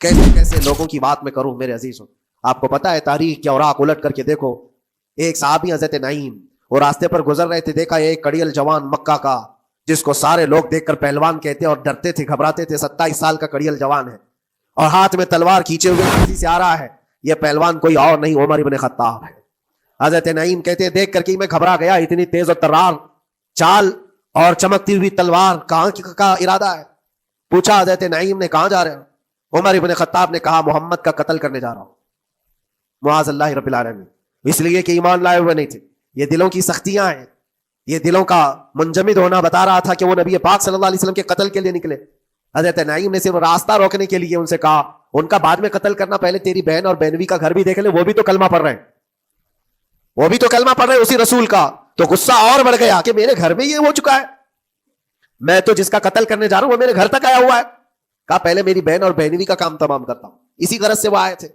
کیسے کیسے لوگوں کی بات میں کروں میرے عزیزوں. آپ کو پتا ہے تاریخ کے اوراق الٹ کر کے دیکھو. ایک صحابی حضرت نعیم وہ راستے پر گزر رہے تھے, دیکھا ایک کڑیل جوان مکہ کا جس کو سارے لوگ دیکھ کر پہلوان کہتے اور ڈرتے تھے, گھبراتے تھے. 27 سال کا کڑیل جوان ہے اور ہاتھ میں تلوار کھینچے ہوئے تیزی سے آ رہا ہے. یہ پہلوان کوئی اور نہیں عمر ابن خطاب ہے. حضرت نعیم کہتے ہیں دیکھ کر کے میں گھبرا گیا, اتنی تیز و ترار چال اور چمکتی ہوئی تلوار, کہاں کا ارادہ ہے؟ پوچھا حضرت نعیم نے کہاں جا رہے ہو؟ عمر ابن خطاب نے کہا محمد کا قتل کرنے جا رہا ہوں. معاذ اللہ رب العالمین, اس لیے کہ ایمان لائے ہوئے نہیں تھے. یہ دلوں کی سختیاں ہیں, یہ دلوں کا منجمد ہونا بتا رہا تھا کہ وہ نبی پاک صلی اللہ علیہ وسلم کے قتل کے لیے نکلے. حضرت نعیم نے صرف راستہ روکنے کے لیے ان سے کہا ان کا بعد میں قتل کرنا, پہلے تیری بہن اور بہنوی کا گھر بھی دیکھ لے, وہ بھی تو کلمہ پڑھ رہے ہیں, وہ بھی تو کلمہ پڑھ رہے ہیں اسی رسول کا. تو غصہ اور بڑھ گیا کہ میرے گھر میں یہ ہو چکا ہے, میں تو جس کا قتل کرنے جا رہا ہوں وہ میرے گھر تک آیا ہوا ہے. کہا پہلے میری بہن اور بہنوی کا کام تمام کرتا ہوں. اسی غرض سے وہ آئے تھے.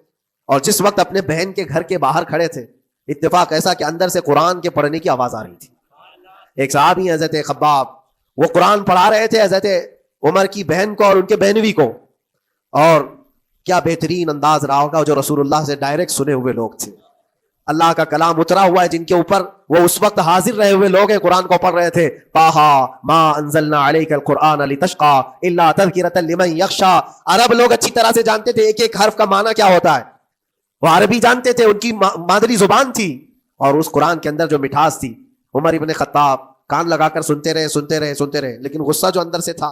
اور جس وقت اپنے بہن کے گھر کے باہر کھڑے تھے, اتفاق ایسا کہ اندر سے قرآن کے پڑھنے کی آواز آ رہی تھی. ایک صحابی حضرت خباب, وہ قرآن پڑھا رہے تھے حضرت عمر کی بہن کو اور ان کے بہنوی کو. اور کیا بہترین انداز رہا ہوگا, جو رسول اللہ سے ڈائریکٹ سنے ہوئے لوگ تھے. اللہ کا کلام اترا ہوا ہے جن کے اوپر وہ اس وقت حاضر رہے ہوئے لوگ ہیں, قرآن کو پڑھ رہے تھے. طٰہٰ ما انزلنا علیک القرآن لتشقیٰ الا تذکرۃ لمن یخشیٰ. عرب لوگ اچھی طرح سے جانتے تھے ایک ایک حرف کا معنی کیا ہوتا ہے, وہ عربی جانتے تھے, ان کی مادری زبان تھی. اور اس قرآن کے اندر جو مٹھاس تھی, عمر ابن خطاب کان لگا کر سنتے رہے, لیکن غصہ جو اندر سے تھا,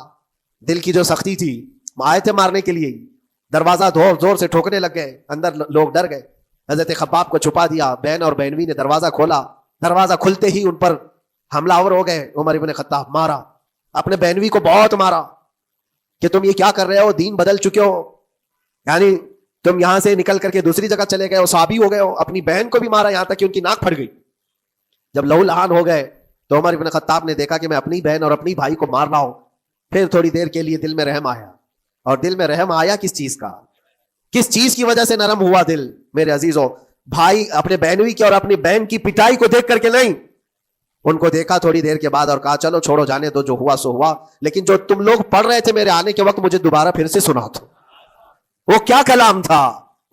دل کی جو سختی تھی, آئے تھے مارنے کے لیے, دروازہ زور سے ٹھوکنے لگ گئے, اندر لوگ ڈر گئے. حضرت خباب کو چھپا دیا, بہن اور بہنوی نے دروازہ کھولا. دروازہ کھلتے ہی ان پر حملہ آور ہو گئے. عمر ابن خطاب مارا, اپنے بہنوی کو بہت مارا کہ تم یہ کیا کر رہے ہو, دین بدل چکے ہو, یعنی تم یہاں سے نکل کر کے دوسری جگہ چلے گئے ہو, صحابی ہو گئے ہو. اپنی بہن کو بھی مارا, یہاں تک کہ ان کی ناک پھٹ گئی. جب لہو لہان ہو گئے تو عمر ابن خطاب نے دیکھا کہ میں اپنی بہن اور اپنی بھائی کو مار رہا ہوں. پھر تھوڑی دیر کے لیے دل میں رحم آیا. اور دل میں رحم آیا کس چیز کا, کس چیز کی وجہ سے نرم ہوا دل میرے عزیزوں؟ بھائی اپنے بہنوی کی اور اپنی بہن کی پٹائی کو دیکھ کر کے نہیں, ان کو دیکھا تھوڑی دیر کے بعد اور کہا چلو چھوڑو جانے دو, جو ہوا سو ہوا, لیکن جو تم لوگ پڑھ رہے تھے میرے آنے کے وقت مجھے دوبارہ پھر سے سنا دو. وہ کیا کلام تھا,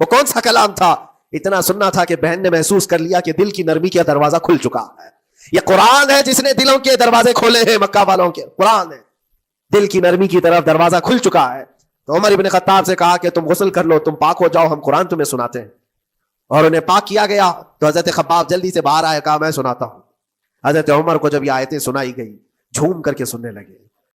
وہ کون سا کلام تھا؟ اتنا سننا تھا کہ بہن نے محسوس کر لیا کہ دل کی نرمی کا دروازہ کھل چکا ہے. یہ قرآن ہے جس نے دلوں کے دروازے کھولے ہیں, مکہ والوں کے قرآن ہے, دل کی نرمی کی طرف دروازہ کھل چکا ہے. تو عمر ابن خطاب سے کہا کہ تم غسل کر لو, تم پاک ہو جاؤ, ہم قرآن تمہیں سناتے ہیں. اور انہیں پاک کیا گیا. تو حضرت خباب جلدی سے باہر آئے, کہا میں سناتا ہوں. حضرت عمر کو جب یہ آیتیں سنائی گئی, جھوم کر کے سننے لگے.